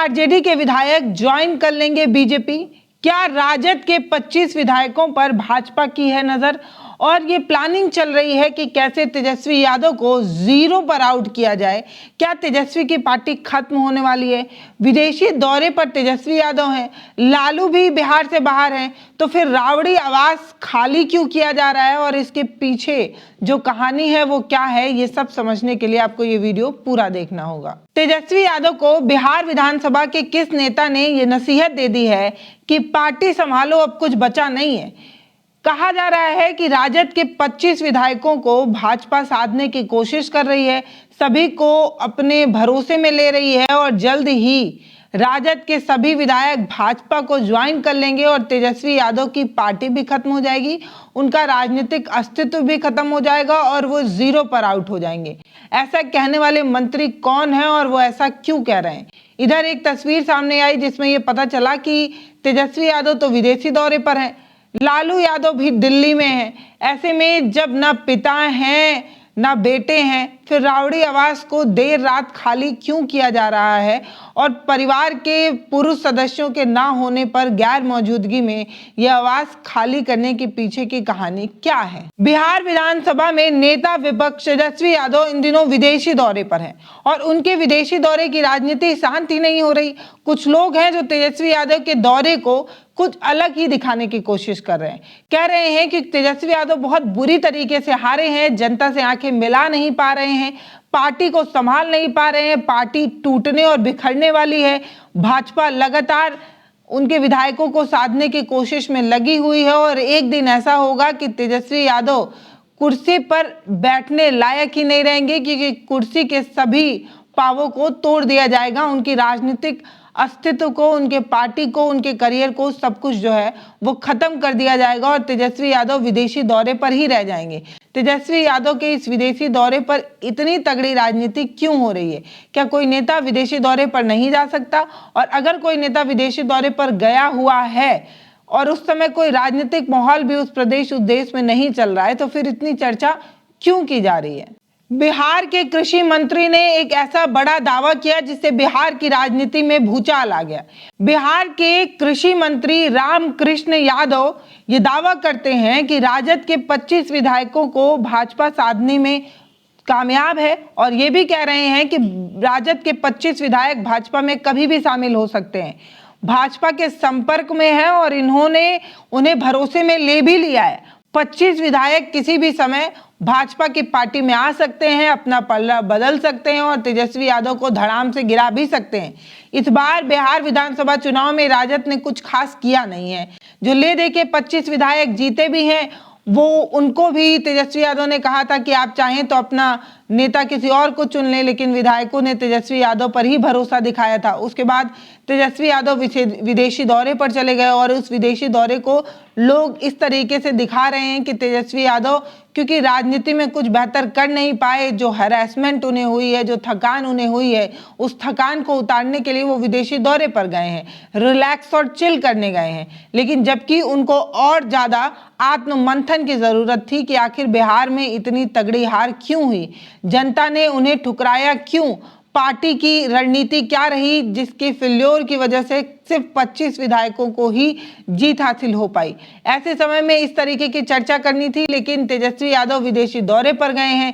RJD के विधायक join कर लेंगे बीजेपी? क्या राजद के 25 विधायकों पर भाजपा की है नजर और ये प्लानिंग चल रही है कि कैसे तेजस्वी यादव को 0 पर आउट किया जाए? क्या तेजस्वी की पार्टी खत्म होने वाली है? विदेशी दौरे पर तेजस्वी यादव हैं, लालू भी बिहार से बाहर हैं, तो फिर रावड़ी आवास खाली क्यों किया जा रहा है और इसके पीछे जो कहानी है वो क्या है? ये सब समझने के लिए आपको ये वीडियो पूरा देखना होगा। तेजस्वी यादव को बिहार विधानसभा के किस नेता ने ये नसीहत दे दी है कि पार्टी संभालो, अब कुछ बचा नहीं है? कहा जा रहा है कि राजद के 25 विधायकों को भाजपा साधने की कोशिश कर रही है, सभी को अपने भरोसे में ले रही है और जल्द ही राजद के सभी विधायक भाजपा को ज्वाइन कर लेंगे और तेजस्वी यादव की पार्टी भी खत्म हो जाएगी, उनका राजनीतिक अस्तित्व भी खत्म हो जाएगा और वो 0 पर आउट हो जाएंगे। ऐसा कहने वाले मंत्री कौन है और वो ऐसा क्यों कह रहे हैं? इधर एक तस्वीर सामने आई जिसमें ये पता चला कि तेजस्वी यादव तो विदेशी दौरे पर हैं, लालू यादव भी दिल्ली में है। ऐसे में जब ना पिता हैं ना बेटे हैं, फिर रावड़ी आवास को देर रात खाली क्यों किया जा रहा है और परिवार के पुरुष सदस्यों के ना होने पर गैर मौजूदगी में यह आवास खाली करने के पीछे की कहानी क्या है? बिहार विधानसभा में नेता विपक्ष तेजस्वी यादव इन दिनों विदेशी दौरे पर हैं और उनके विदेशी दौरे की राजनीति शांति नहीं हो रही। कुछ लोग हैं जो तेजस्वी यादव के दौरे को कुछ अलग ही दिखाने की कोशिश कर रहे हैं। कह रहे हैं कि तेजस्वी यादव बहुत बुरी तरीके से हारे हैं, जनता से आंखें मिला नहीं पा रहे हैं, पार्टी को संभाल नहीं पा रहे हैं, पार्टी टूटने और बिखरने वाली है। भाजपा लगातार उनके विधायकों को साधने की कोशिश में लगी हुई है और एक दिन ऐसा होगा कि तेजस्वी यादव कुर्सी पर बैठने लायक ही नहीं रहेंगे, क्योंकि कुर्सी के सभी पावों को तोड़ दिया जाएगा, उनकी राजनीतिक अस्तित्व को, उनके पार्टी को, उनके करियर को, सब कुछ जो है वो खत्म कर दिया जाएगा और तेजस्वी यादव विदेशी दौरे पर ही रह जाएंगे। तेजस्वी यादव के इस विदेशी दौरे पर इतनी तगड़ी राजनीति क्यों हो रही है? क्या कोई नेता विदेशी दौरे पर नहीं जा सकता? और अगर कोई नेता विदेशी दौरे पर गया हुआ है और उस समय कोई राजनीतिक माहौल भी उस प्रदेश, उस देश में नहीं चल रहा है, तो फिर इतनी चर्चा क्यों की जा रही है? बिहार के कृषि मंत्री ने एक ऐसा बड़ा दावा किया जिससे बिहार की राजनीति में भूचाल आ गया। बिहार के कृषि मंत्री रामकृष्ण यादव ये दावा करते हैं कि राजद के 25 विधायकों को भाजपा साधने में कामयाब है और ये भी कह रहे हैं कि राजद के 25 विधायक भाजपा में कभी भी शामिल हो सकते हैं, भाजपा के संपर्क में है और इन्होंने उन्हें भरोसे में ले भी लिया है। 25 विधायक किसी भी समय भाजपा की पार्टी में आ सकते हैं, अपना पल्ला बदल सकते हैं और तेजस्वी यादव को धड़ाम से गिरा भी सकते हैं। इस बार बिहार विधानसभा चुनाव में राजद ने कुछ खास किया नहीं है। जो ले दे के 25 विधायक जीते भी हैं, वो उनको भी तेजस्वी यादव ने कहा था कि आप चाहें तो अपना नेता किसी और को चुन लें, लेकिन विधायकों ने तेजस्वी यादव पर ही भरोसा दिखाया था। उसके बाद तेजस्वी यादव विदेशी दौरे पर चले गए और उस विदेशी दौरे को लोग इस तरीके से दिखा रहे हैं कि तेजस्वी यादव क्योंकि राजनीति में कुछ बेहतर कर नहीं पाए, जो हैरेसमेंट उन्हें हुई है, जो थकान उन्हें हुई है, उस थकान को उतारने के लिए वो विदेशी दौरे पर गए हैं, रिलैक्स और चिल करने गए हैं। लेकिन जबकि उनको और ज़्यादा आत्ममंथन की ज़रूरत थी कि आखिर बिहार में इतनी तगड़ी हार क्यों हुई, जनता ने उन्हें ठुकराया क्यों, पार्टी की रणनीति क्या रही जिसकी फेल्योर की वजह से सिर्फ 25 विधायकों को ही जीत हासिल हो पाई। ऐसे समय में इस तरीके की चर्चा करनी थी, लेकिन तेजस्वी यादव विदेशी दौरे पर गए हैं,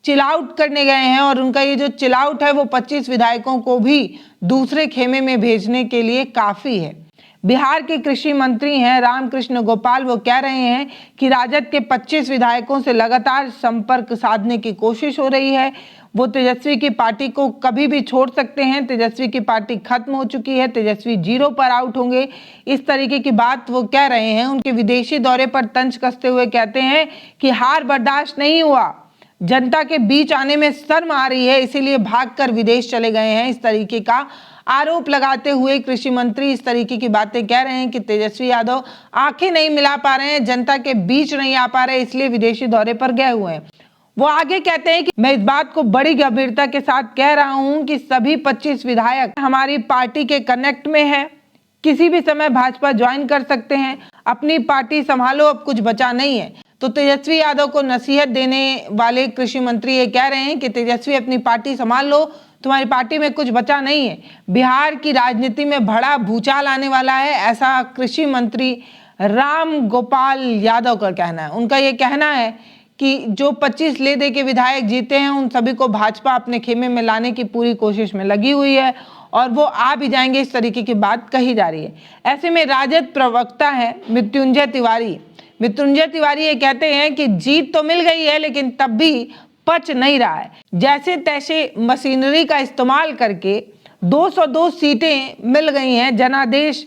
चिल आउट करने गए हैं और उनका ये जो चिल आउट है वो 25 विधायकों को भी दूसरे खेमे में भेजने के लिए काफ़ी है। बिहार के कृषि मंत्री हैं रामकृष्ण गोपाल, वो कह रहे हैं कि राजद के 25 विधायकों से लगातार संपर्क साधने की कोशिश हो रही है, वो तेजस्वी की पार्टी को कभी भी छोड़ सकते हैं, तेजस्वी की पार्टी खत्म हो चुकी है, तेजस्वी 0 पर आउट होंगे, इस तरीके की बात वो कह रहे हैं। उनके विदेशी दौरे पर तंज कसते हुए कहते हैं कि हार बर्दाश्त नहीं हुआ, जनता के बीच आने में शर्म आ रही है, इसीलिए भागकर विदेश चले गए हैं। इस तरीके का आरोप लगाते हुए कृषि मंत्री इस तरीके की बातें कह रहे हैं कि तेजस्वी यादव आंखें नहीं मिला पा रहे हैं, जनता के बीच नहीं आ पा रहे, इसलिए विदेशी दौरे पर गए हुए हैं। वो आगे कहते हैं कि मैं इस बात को बड़ी गंभीरता के साथ कह रहा हूं कि सभी 25 विधायक हमारी पार्टी के कनेक्ट में है, किसी भी समय भाजपा ज्वाइन कर सकते हैं, अपनी पार्टी संभालो, अब कुछ बचा नहीं है। तो तेजस्वी यादव को नसीहत देने वाले कृषि मंत्री ये कह रहे हैं कि तेजस्वी अपनी पार्टी संभाल लो, तुम्हारी पार्टी में कुछ बचा नहीं है। बिहार की राजनीति में बड़ा भूचाल आने वाला है, ऐसा कृषि मंत्री राम गोपाल यादव का कहना है। उनका ये कहना है कि जो 25 ले दे के विधायक जीते हैं उन सभी को भाजपा अपने खेमे में लाने की पूरी कोशिश में लगी हुई है और वो आ भी जाएंगे, इस तरीके की बात कही जा रही है। ऐसे में राजद प्रवक्ता है मृत्युंजय तिवारी ये कहते हैं कि जीत तो मिल गई है लेकिन तब भी पच नहीं रहा है। जैसे तैसे मशीनरी का इस्तेमाल करके 202 सीटें मिल गई हैं, जनादेश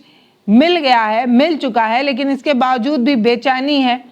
मिल चुका है, लेकिन इसके बावजूद भी बेचैनी है।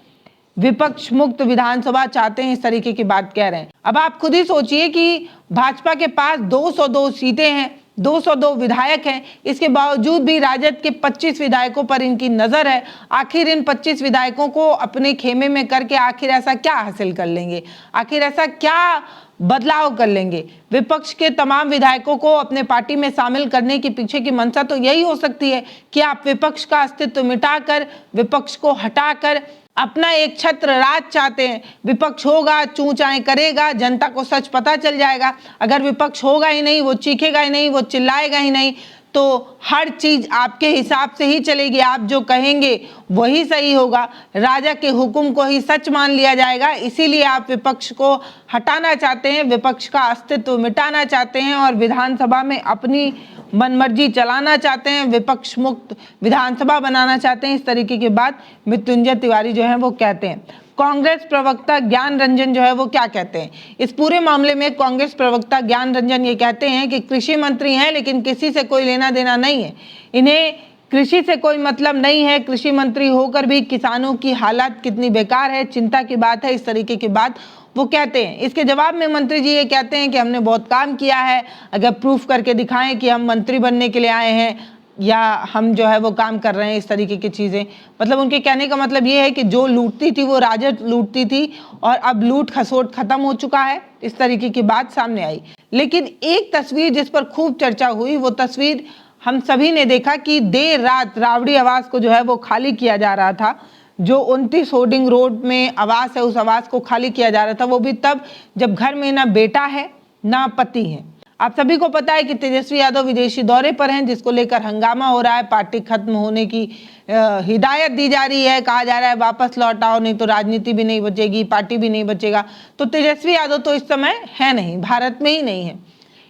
विपक्ष मुक्त विधानसभा चाहते हैं, इस तरीके की बात कह रहे हैं। अब आप खुद ही सोचिए कि भाजपा के पास 202 सीटें हैं, 202 विधायक हैं, इसके बावजूद भी राजद के 25 विधायकों पर इनकी नजर है। आखिर इन 25 विधायकों को अपने खेमे में करके आखिर ऐसा क्या हासिल कर लेंगे, आखिर ऐसा क्या बदलाव कर लेंगे। विपक्ष के तमाम विधायकों को अपने पार्टी में शामिल करने के पीछे की मंशा तो यही हो सकती है कि आप विपक्ष का अस्तित्व मिटाकर, विपक्ष को हटाकर अपना एक छत्र राज चाहते हैं। विपक्ष होगा, चूं चाय करेगा, जनता को सच पता चल जाएगा। अगर विपक्ष होगा ही नहीं, वो चीखेगा ही नहीं, वो चिल्लाएगा ही नहीं, तो हर चीज आपके हिसाब से ही चलेगी। आप जो कहेंगे वही सही होगा, राजा के हुक्म को ही सच मान लिया जाएगा। इसीलिए आप विपक्ष को हटाना चाहते हैं, विपक्ष का अस्तित्व मिटाना चाहते हैं और विधानसभा में अपनी मनमर्जी चलाना चाहते हैं, विपक्ष मुक्त विधानसभा बनाना चाहते हैं। इस तरीके की बात मृत्युंजय तिवारी जो है वो कहते हैं। कांग्रेस प्रवक्ता ज्ञान रंजन जो है वो क्या कहते हैं इस पूरे मामले में? कांग्रेस प्रवक्ता ज्ञान रंजन ये कहते हैं कि कृषि मंत्री हैं लेकिन किसी से कोई लेना देना नहीं है, इन्हें कृषि से कोई मतलब नहीं है। कृषि मंत्री होकर भी किसानों की हालत कितनी बेकार है, चिंता की बात है, इस तरीके की बात वो कहते हैं। इसके जवाब में मंत्री जी ये कहते हैं कि हमने बहुत काम किया है, अगर प्रूफ करके दिखाएं कि हम मंत्री बनने के लिए आए हैं या हम जो है वो काम कर रहे हैं, इस तरीके की चीज़ें। मतलब उनके कहने का मतलब ये है कि जो लूटती थी वो राजद लूटती थी और अब लूट खसोट खत्म हो चुका है, इस तरीके की बात सामने आई। लेकिन एक तस्वीर जिस पर खूब चर्चा हुई, वो तस्वीर हम सभी ने देखा कि देर रात राबड़ी आवास को जो है वो खाली किया जा रहा था। जो 29 होर्डिंग रोड में आवास है, उस आवास को खाली किया जा रहा था, वो भी तब जब घर में ना बेटा है ना पति है। आप सभी को पता है कि तेजस्वी यादव विदेशी दौरे पर हैं, जिसको लेकर हंगामा हो रहा है। पार्टी खत्म होने की हिदायत दी जा रही है, कहा जा रहा है वापस लौट आओ, नहीं तो राजनीति भी नहीं बचेगी, पार्टी भी नहीं बचेगा। तो तेजस्वी यादव तो इस समय है नहीं, भारत में ही नहीं है।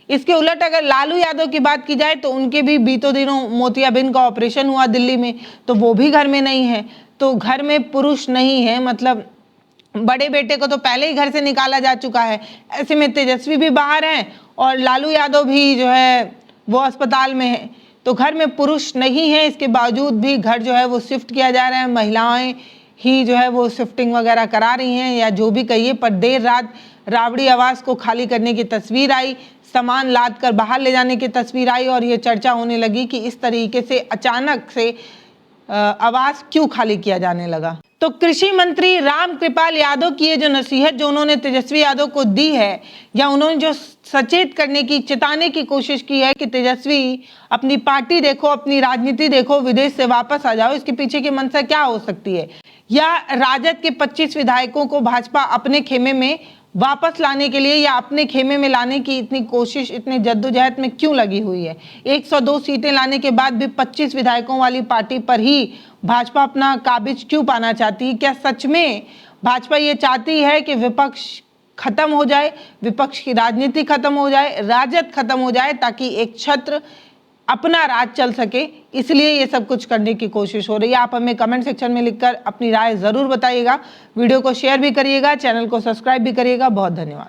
इसके उलट अगर लालू यादव की बात की जाए तो उनके भी बीतों दिनों मोतियाबिंद का ऑपरेशन हुआ दिल्ली में, तो वो भी घर में नहीं है। तो घर में पुरुष नहीं है, मतलब बड़े बेटे को तो पहले ही घर से निकाला जा चुका है। ऐसे में तेजस्वी भी बाहर हैं और लालू यादव भी जो है वो अस्पताल में है, तो घर में पुरुष नहीं है। इसके बावजूद भी घर जो है वो शिफ्ट किया जा रहा है, महिलाएं ही जो है वो शिफ्टिंग वगैरह करा रही हैं या जो भी कहिए। पर देर रात राबड़ी आवास को खाली करने की तस्वीर आई, सामान लाद कर बाहर ले जाने की तस्वीर आई और ये चर्चा होने लगी कि इस तरीके से अचानक से आवास क्यों खाली किया जाने लगा। तो कृषि मंत्री राम कृपाल यादव की ये जो नसीहत जो उन्होंने तेजस्वी यादव को दी है, या उन्होंने जो सचेत करने की, चिताने की कोशिश की है कि तेजस्वी अपनी पार्टी देखो, अपनी राजनीति देखो, विदेश से वापस आ जाओ, इसके पीछे की मंशा क्या हो सकती है? या राजद के 25 विधायकों को भाजपा अपने खेमे में वापस लाने के लिए या अपने खेमे में लाने की इतनी कोशिश, इतनी जद्दोजहद में क्यों लगी हुई है? 102 सीटें लाने के बाद भी 25 विधायकों वाली पार्टी पर ही भाजपा अपना काबिज क्यों पाना चाहती है? क्या सच में भाजपा ये चाहती है कि विपक्ष खत्म हो जाए, विपक्ष की राजनीति खत्म हो जाए, राजद खत्म हो जाए, ताकि एक छत्र अपना राज चल सके? इसलिए ये सब कुछ करने की कोशिश हो रही है। आप हमें कमेंट सेक्शन में लिखकर अपनी राय जरूर बताइएगा, वीडियो को शेयर भी करिएगा, चैनल को सब्सक्राइब भी करिएगा। बहुत धन्यवाद।